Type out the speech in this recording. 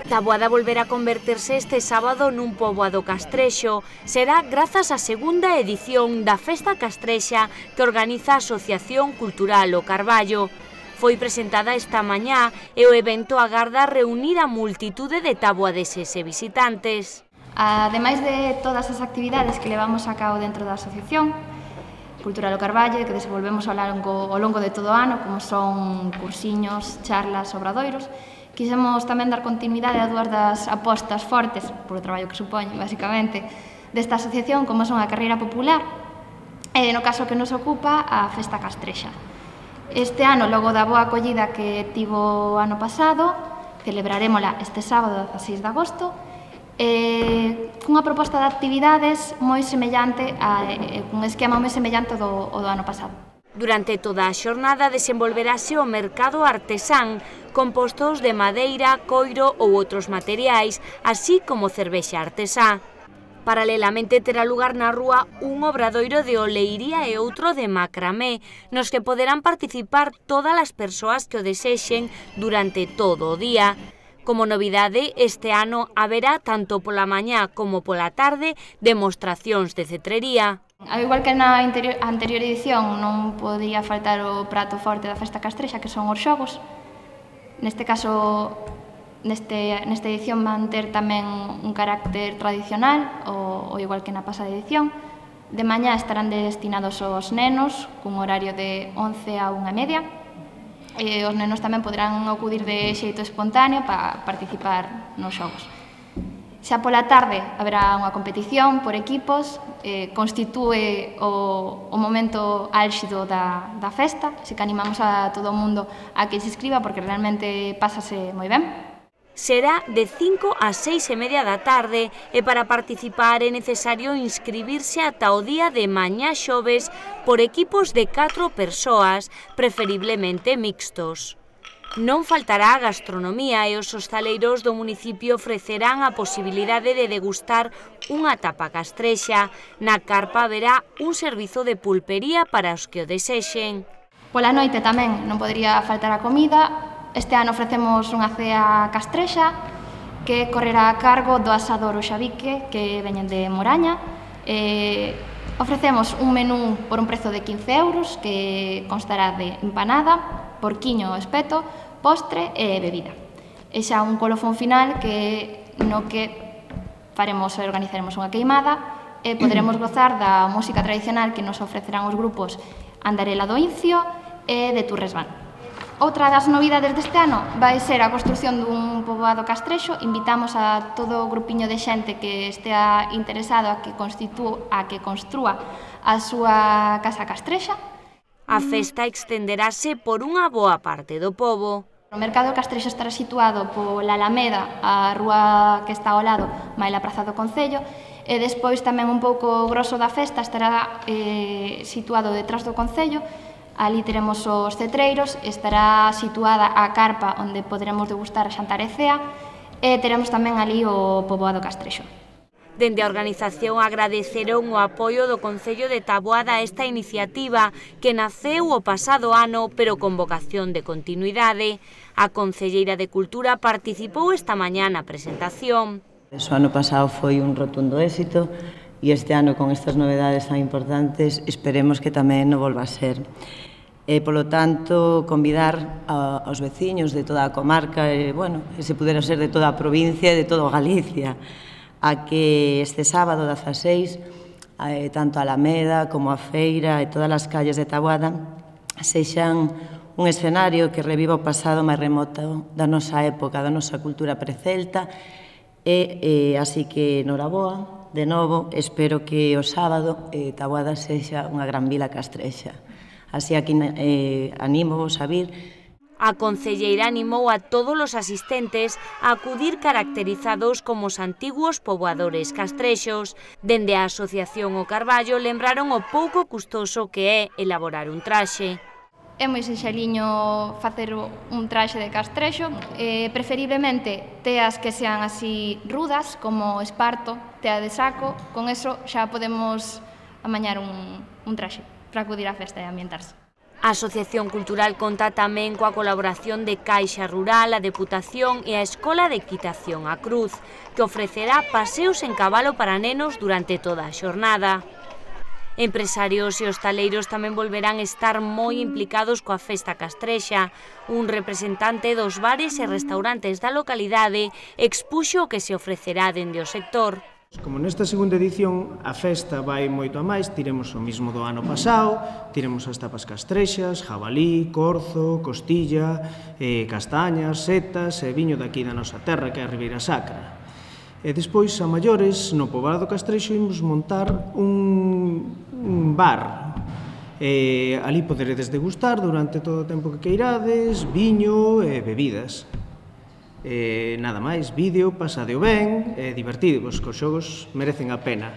Taboada volverá a converterse este sábado nun poboado castrexo. Será grazas á segunda edición da Festa Castrexa que organiza a Asociación Cultural O Carballo. Foi presentada esta mañá e o evento agarda reunir a multitude de taboadeses e visitantes. Ademais de todas as actividades que levamos a cabo dentro da Asociación Cultural O Carballo, que desenvolvemos ao longo de todo o ano, como son cursiños, charlas, obradoiros, quixemos tamén dar continuidade a dúas das apostas fortes, por o traballo que supoñe, basicamente, desta asociación, como son a carreira popular e, no caso que nos ocupa, a Festa Castrexa. Este ano, logo da boa acollida que tivo o ano pasado, celebrarémola este sábado, 16 de agosto, cunha proposta de actividades moi semellante, cun esquema moi semellante ao do ano pasado. Durante toda a xornada desenvolverase o mercado artesán, compostos de madeira, coiro ou outros materiais, así como cervexa artesá. Paralelamente terá lugar na rúa un obradoiro de oleiría e outro de macramé, nos que poderán participar todas as persoas que o desexen durante todo o día. Como novidade, este ano haberá tanto pola mañá como pola tarde demostracións de cetrería. Ao igual que na anterior edición non podía faltar o prato forte da Festa Castrexa, que son os xogos. Neste caso, nesta edición van ter tamén un carácter tradicional, o igual que na pasada edición. De mañá estarán destinados aos nenos, cun horario de 11 a 1:30. E os nenos tamén poderán acudir de xeito espontáneo para participar nos xogos. Xa pola tarde haberá unha competición por equipos, constitúe o momento álxido da festa, así que animamos a todo o mundo a que se inscriba porque realmente pásase moi ben. Será de 5 a 6:30 da tarde e para participar é necesario inscribirse ata o día de mañá xoves por equipos de 4 persoas, preferiblemente mixtos. Non faltará a gastronomía e os hostaleiros do municipio ofrecerán a posibilidade de degustar unha tapa castrexa. Na carpa haberá un servizo de pulpería para os que o desexen. Pola noite tamén non podería faltar a comida. Este ano ofrecemos unha cea castrexa que correrá a cargo do asador O Xavique, que veñen de Moraña. Ofrecemos un menú por un prezo de 15 euros que constará de empanada, porquiño o espeto, postre e bebida. E xa un colofón final no que organizaremos unha queimada e poderemos gozar da música tradicional que nos ofrecerán os grupos Andarela do Incio e de Turresván. Outra das novidades deste ano vai ser a construción dun poboado castrexo. Invitamos a todo o grupiño de xente que estea interesado a que construa a súa casa castrexa. A festa extenderase por unha boa parte do pobo. O mercado castrexo estará situado pola Alameda, a rúa que está ao lado, maila Praza do Concello, e despois tamén un pouco grosso da festa estará situado detrás do Concello. Ali teremos os cetreiros, estará situada a carpa onde poderemos degustar a xantar e cea, e teremos tamén ali o poboado castrexo. Dende a organización agradeceron o apoio do Concello de Taboada a esta iniciativa que naceu o pasado ano, pero con vocación de continuidade. A concelleira de Cultura participou esta mañá na presentación. O ano pasado foi un rotundo éxito e este ano, con estas novedades tan importantes, esperemos que tamén non volva a ser. Polo tanto, convidar aos veciños de toda a comarca, e se pudera ser de toda a provincia e de toda Galicia, a que este sábado 16, tanto a Alameda como a Feira e todas as calles de Taboada sexan un escenario que reviva o pasado máis remoto da nosa época, da nosa cultura precelta, e así que, noraboa, de novo, espero que o sábado Taboada sexa unha gran vila castrexa. Así aquí animo-vos a vir. A concelleira animou a todos os asistentes a acudir caracterizados como os antiguos poboadores castrexos. Dende a Asociación O Carballo lembraron o pouco custoso que é elaborar un traxe. É moi sinxeliño facer un traxe de castrexo, preferiblemente teas que sean así rudas, como esparto, tea de saco. Con eso xa podemos amañar un traxe para acudir á festa e ambientarse. A Asociación Cultural conta tamén coa colaboración de Caixa Rural, a Deputación e a Escola de Equitación A Cruz, que ofrecerá paseos en cabalo para nenos durante toda a xornada. Empresarios e hostaleiros tamén volverán estar moi implicados coa Festa Castrexa. Un representante dos bares e restaurantes da localidade expuxo o que se ofrecerá dende o sector. Como nesta segunda edición a festa vai moito a máis, tiremos o mismo do ano pasado, tiremos as tapas castrexas, jabalí, corzo, costilla, castañas, setas e viño daqui da nosa terra, que é a Ribeira Sacra. E despois, a maiores, no poboado Castrexo, imos montar un bar. Ali poderedes degustar durante todo o tempo que queirades, viño e bebidas. Nada máis, vídeo, pasadeo ben, divertidevos, que os xogos merecen a pena.